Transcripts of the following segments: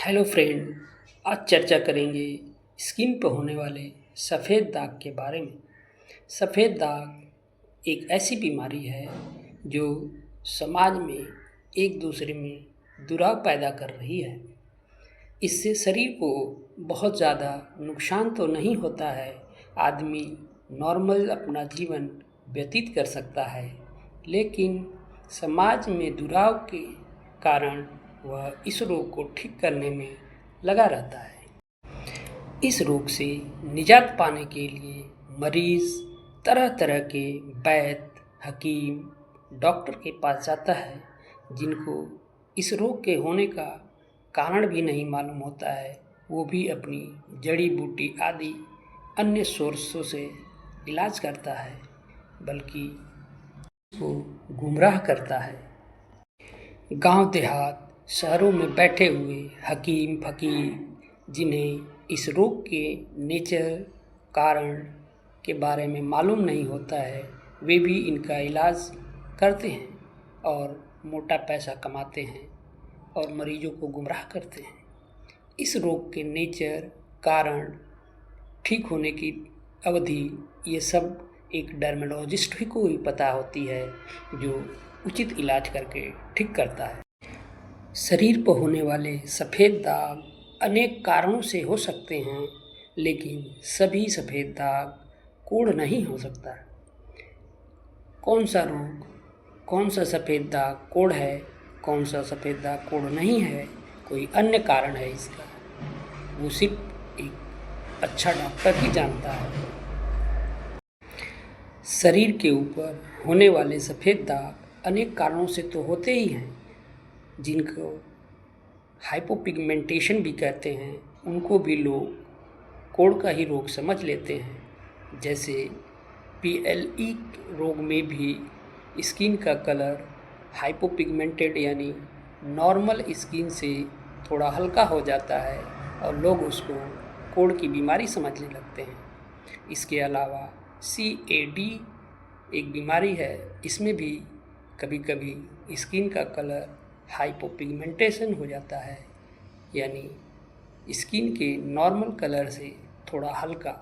Hello friend. आज चर्चा करेंगे स्किन पर होने वाले सफ़ेद दाग के बारे में। सफ़ेद दाग एक ऐसी बीमारी है जो समाज में एक दूसरे में दुराव पैदा कर रही है। इससे शरीर को बहुत ज़्यादा नुकसान तो नहीं होता है, आदमी नॉर्मल अपना जीवन व्यतीत कर सकता है, लेकिन समाज में दुराव के कारण वह इस रोग को ठीक करने में लगा रहता है। इस रोग से निजात पाने के लिए मरीज़ तरह तरह के वैद्य, हकीम, डॉक्टर के पास जाता है, जिनको इस रोग के होने का कारण भी नहीं मालूम होता है। वो भी अपनी जड़ी बूटी आदि अन्य सोर्सों से इलाज करता है, बल्कि वो गुमराह करता है। गांव देहात, शहरों में बैठे हुए हकीम फ़कीर जिन्हें इस रोग के नेचर, कारण के बारे में मालूम नहीं होता है, वे भी इनका इलाज करते हैं और मोटा पैसा कमाते हैं और मरीजों को गुमराह करते हैं। इस रोग के नेचर, कारण, ठीक होने की अवधि, ये सब एक डर्मेटोलॉजिस्ट ही को ही पता होती है, जो उचित इलाज करके ठीक करता है। शरीर पर होने वाले सफ़ेद दाग अनेक कारणों से हो सकते हैं, लेकिन सभी सफ़ेद दाग कोढ़ नहीं हो सकता। कौन सा रोग, कौन सा सफ़ेद दाग कोढ़ है, कौन सा सफ़ेद दाग कोढ़ नहीं है, कोई अन्य कारण है इसका, वो सिर्फ एक अच्छा डॉक्टर ही जानता है। शरीर के ऊपर होने वाले सफ़ेद दाग अनेक कारणों से तो होते ही हैं, जिनको हाइपोपिगमेंटेशन भी कहते हैं। उनको भी लोग कोढ़ का ही रोग समझ लेते हैं। जैसे PLE रोग में भी स्किन का कलर हाइपोपिगमेंटेड यानी नॉर्मल स्किन से थोड़ा हल्का हो जाता है और लोग उसको कोढ़ की बीमारी समझने लगते हैं। इसके अलावा CAD एक बीमारी है, इसमें भी कभी कभी स्किन का कलर हाइपोपिगमेंटेशन हो जाता है, यानी स्किन के नॉर्मल कलर से थोड़ा हल्का,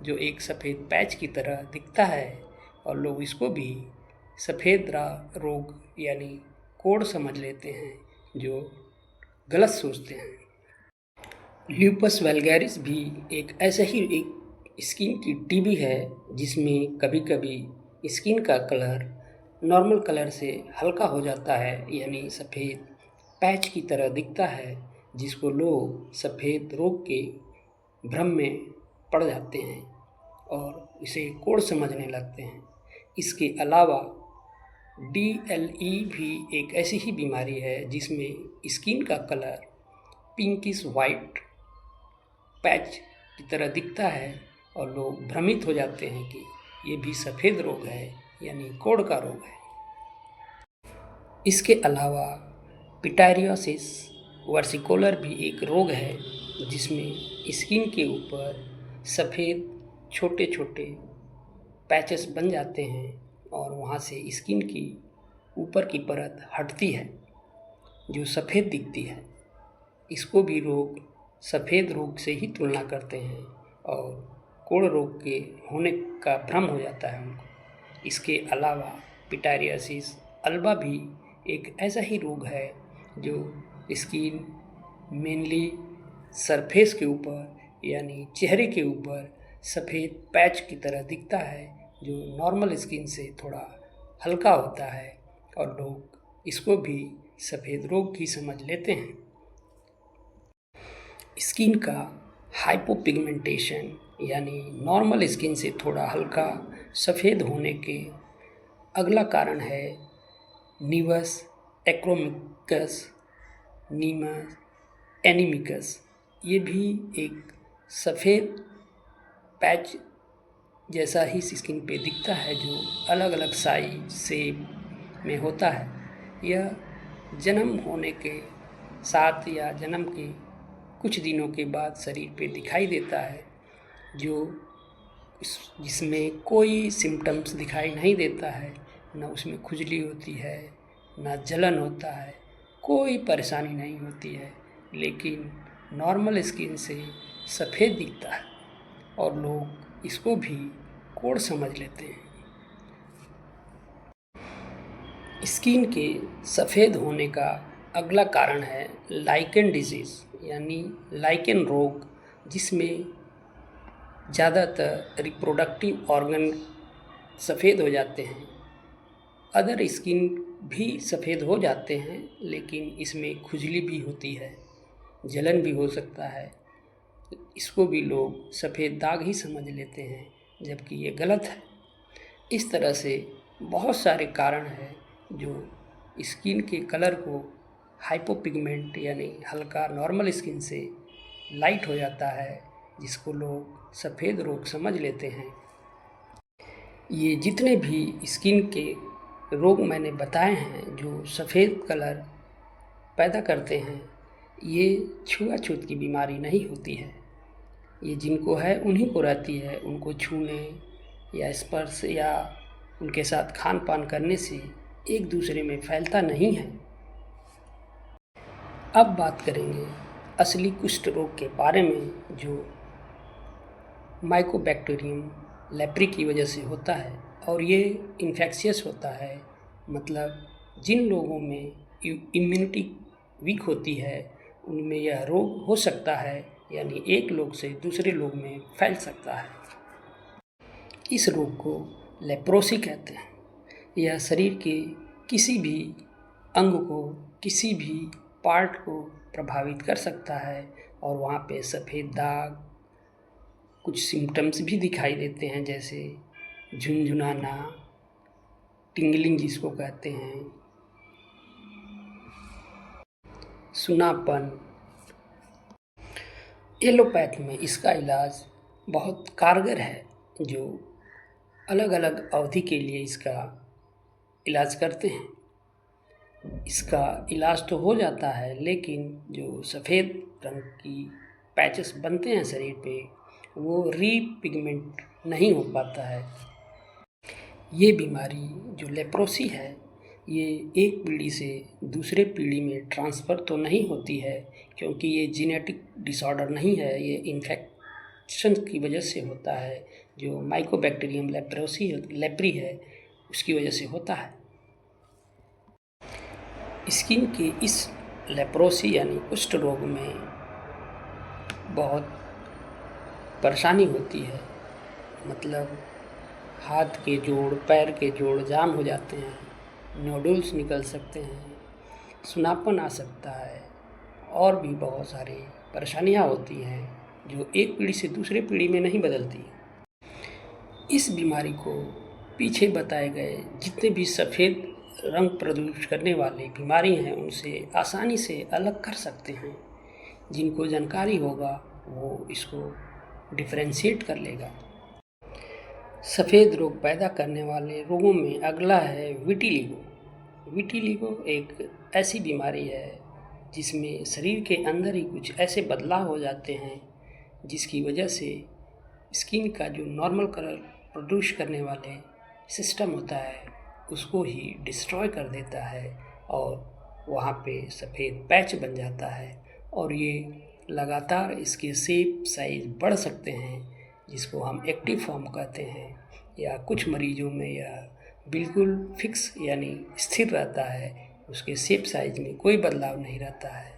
जो एक सफ़ेद पैच की तरह दिखता है, और लोग इसको भी सफ़ेद रोग यानी कोढ़ समझ लेते हैं, जो गलत सोचते हैं। ल्यूपस वल्गैरिस भी एक ऐसा ही एक स्किन की टीबी है, जिसमें कभी कभी स्किन का कलर नॉर्मल कलर से हल्का हो जाता है, यानी सफ़ेद पैच की तरह दिखता है, जिसको लोग सफ़ेद रोग के भ्रम में पड़ जाते हैं और इसे कोढ़ समझने लगते हैं। इसके अलावा DLE भी एक ऐसी ही बीमारी है, जिसमें स्किन का कलर पिंकिश वाइट पैच की तरह दिखता है और लोग भ्रमित हो जाते हैं कि ये भी सफ़ेद रोग है, यानी कोढ़ का रोग है। इसके अलावा पिटारियोसिस वर्सिकोलर भी एक रोग है, जिसमें स्किन के ऊपर सफ़ेद छोटे छोटे पैचेस बन जाते हैं और वहाँ से स्किन की ऊपर की परत हटती है, जो सफ़ेद दिखती है। इसको भी लोग सफ़ेद रोग से ही तुलना करते हैं और कोढ़ रोग के होने का भ्रम हो जाता है उनको। इसके अलावा पिटारियोसिस अल्बा भी एक ऐसा ही रोग है, जो स्किन मेनली सरफेस के ऊपर यानी चेहरे के ऊपर सफ़ेद पैच की तरह दिखता है, जो नॉर्मल स्किन से थोड़ा हल्का होता है और लोग इसको भी सफ़ेद रोग ही समझ लेते हैं। स्किन का हाइपोपिगमेंटेशन यानी नॉर्मल स्किन से थोड़ा हल्का सफ़ेद होने के अगला कारण है नीवस एक्रोमिकस, नीमस एनीमिकस। ये भी एक सफ़ेद पैच जैसा ही स्किन पे दिखता है, जो अलग अलग साइज शेप में होता है। यह जन्म होने के साथ या जन्म के कुछ दिनों के बाद शरीर पे दिखाई देता है, जो जिसमें कोई सिम्टम्स दिखाई नहीं देता है, न उसमें खुजली होती है, न जलन होता है, कोई परेशानी नहीं होती है, लेकिन नॉर्मल स्किन से सफ़ेद दिखता है और लोग इसको भी कोड समझ लेते हैं। स्किन के सफ़ेद होने का अगला कारण है लाइकेन डिजीज़ यानी लाइकेन रोग, जिसमें ज़्यादातर रिप्रोडक्टिव ऑर्गन सफ़ेद हो जाते हैं। अदर स्किन भी सफ़ेद हो जाते हैं, लेकिन इसमें खुजली भी होती है, जलन भी हो सकता है। इसको भी लोग सफ़ेद दाग ही समझ लेते हैं, जबकि ये गलत है। इस तरह से बहुत सारे कारण हैं जो स्किन के कलर को हाइपोपिगमेंट यानी हल्का नॉर्मल स्किन से लाइट हो जाता है, जिसको लोग सफ़ेद रोग समझ लेते हैं। ये जितने भी स्किन के रोग मैंने बताए हैं जो सफ़ेद कलर पैदा करते हैं, ये छुआछूत की बीमारी नहीं होती है। ये जिनको है उन्हीं को रहती है। उनको छूने या स्पर्श या उनके साथ खान पान करने से एक दूसरे में फैलता नहीं है। अब बात करेंगे असली कुष्ठ रोग के बारे में, जो माइकोबैक्टीरियम लेप्री की वजह से होता है और ये इन्फेक्शियस होता है। मतलब जिन लोगों में इम्यूनिटी वीक होती है उनमें यह रोग हो सकता है, यानी एक लोग से दूसरे लोग में फैल सकता है। इस रोग को लेप्रोसी कहते हैं। यह शरीर के किसी भी अंग को, किसी भी पार्ट को प्रभावित कर सकता है और वहाँ पे सफ़ेद दाग, कुछ सिम्टम्स भी दिखाई देते हैं, जैसे झुनझुनाना, टिंगलिंग जिसको कहते हैं, सुनापन। एलोपैथ में इसका इलाज बहुत कारगर है, जो अलग अलग अवधि के लिए इसका इलाज करते हैं। इसका इलाज तो हो जाता है, लेकिन जो सफ़ेद रंग की पैचेस बनते हैं शरीर पे, वो रीपिगमेंट नहीं हो पाता है। ये बीमारी जो लेप्रोसी है, ये एक पीढ़ी से दूसरे पीढ़ी में ट्रांसफ़र तो नहीं होती है, क्योंकि ये जेनेटिक डिसऑर्डर नहीं है। ये इन्फेक्शन की वजह से होता है, जो माइकोबैक्टीरियम लेप्री है उसकी वजह से होता है। स्किन के इस लेप्रोसी यानी कुष्ठ रोग में बहुत परेशानी होती है। मतलब हाथ के जोड़, पैर के जोड़ जाम हो जाते हैं, नोडुल्स निकल सकते हैं, सुनापन आ सकता है और भी बहुत सारी परेशानियां होती हैं जो एक पीढ़ी से दूसरे पीढ़ी में नहीं बदलती। इस बीमारी को पीछे बताए गए जितने भी सफ़ेद रंग प्रदूषित करने वाली बीमारी हैं, उनसे आसानी से अलग कर सकते हैं। जिनको जानकारी होगा वो इसको डिफरेंशिएट कर लेगा। सफ़ेद रोग पैदा करने वाले रोगों में अगला है विटिलिगो। विटिलिगो एक ऐसी बीमारी है जिसमें शरीर के अंदर ही कुछ ऐसे बदलाव हो जाते हैं जिसकी वजह से स्किन का जो नॉर्मल कलर प्रोड्यूस करने वाले सिस्टम होता है उसको ही डिस्ट्रॉय कर देता है और वहाँ पे सफ़ेद पैच बन जाता है और ये लगातार इसके शेप साइज बढ़ सकते हैं, जिसको हम एक्टिव फॉर्म कहते हैं, या कुछ मरीजों में यह बिल्कुल फिक्स यानी स्थिर रहता है, उसके शेप साइज में कोई बदलाव नहीं रहता है।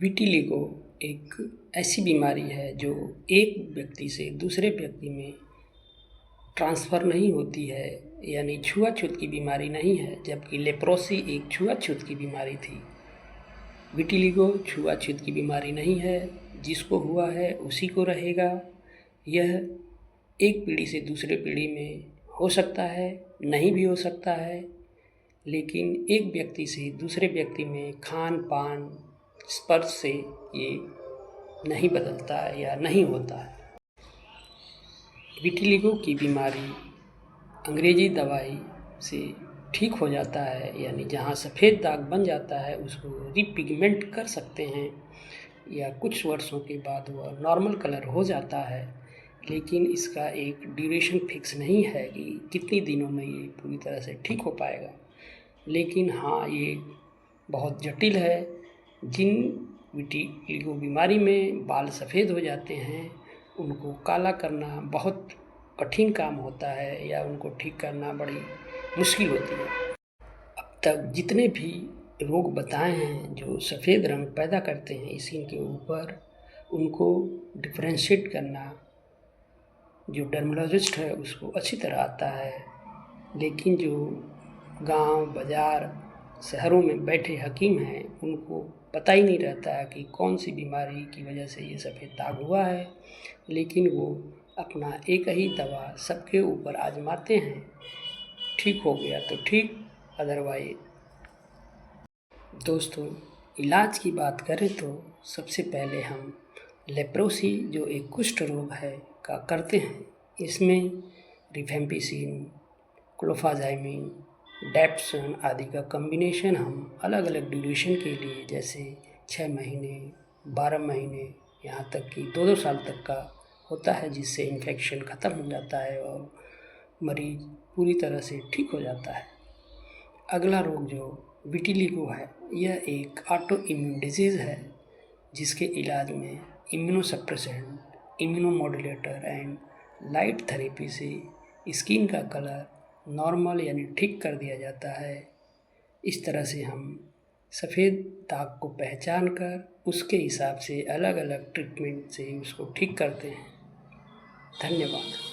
विटिलिगो एक ऐसी बीमारी है जो एक व्यक्ति से दूसरे व्यक्ति में ट्रांसफ़र नहीं होती है, यानी छुआछूत की बीमारी नहीं है, जबकि लेप्रोसी एक छुआछूत की बीमारी थी। विटिलिगो छुआछूत की बीमारी नहीं है, जिसको हुआ है उसी को रहेगा। यह एक पीढ़ी से दूसरे पीढ़ी में हो सकता है, नहीं भी हो सकता है, लेकिन एक व्यक्ति से दूसरे व्यक्ति में खान पान स्पर्श से ये नहीं बदलता है या नहीं होता है। विटिलिगो की बीमारी अंग्रेजी दवाई से ठीक हो जाता है, यानी जहाँ सफ़ेद दाग बन जाता है उसको रीपिगमेंट कर सकते हैं या कुछ वर्षों के बाद वह नॉर्मल कलर हो जाता है। लेकिन इसका एक ड्यूरेशन फिक्स नहीं है कि कितने दिनों में ये पूरी तरह से ठीक हो पाएगा। लेकिन हाँ, ये बहुत जटिल है जिन विटिलिगो बीमारी में बाल सफ़ेद हो जाते हैं उनको काला करना बहुत कठिन काम होता है या उनको ठीक करना बड़ी मुश्किल होती है। अब तक जितने भी रोग बताए हैं जो सफ़ेद रंग पैदा करते हैं स्किन के ऊपर, उनको डिफरेंशिएट करना जो डर्मेटोलॉजिस्ट है उसको अच्छी तरह आता है, लेकिन जो गांव, बाज़ार, शहरों में बैठे हकीम हैं उनको पता ही नहीं रहता है कि कौन सी बीमारी की वजह से ये सफ़ेद दाग हुआ है, लेकिन वो अपना एक ही दवा सबके ऊपर आजमाते हैं। ठीक हो गया तो ठीक, अदरवाइज। दोस्तों, इलाज की बात करें तो सबसे पहले हम लेप्रोसी जो एक कुष्ठ रोग है का करते हैं। इसमें रिफेम्पिसिन, क्लोफाज़ाइमिन, डेप्सन आदि का कम्बिनेशन हम अलग अलग ड्यूरेशन के लिए, जैसे 6 महीने, 12 महीने, यहाँ तक कि 2-2 साल तक का होता है, जिससे इन्फेक्शन ख़त्म हो जाता है और मरीज़ पूरी तरह से ठीक हो जाता है। अगला रोग जो विटिलिगो है, यह एक ऑटो इम्यून डिजीज़ है जिसके इलाज में इम्यूनोसप्रेसेंट, इम्यूनोमॉड्यूलेटर एंड लाइट थेरेपी से स्किन का कलर नॉर्मल यानी ठीक कर दिया जाता है। इस तरह से हम सफ़ेद दाग को पहचान कर उसके हिसाब से अलग अलग ट्रीटमेंट से उसको ठीक करते हैं। धन्यवाद।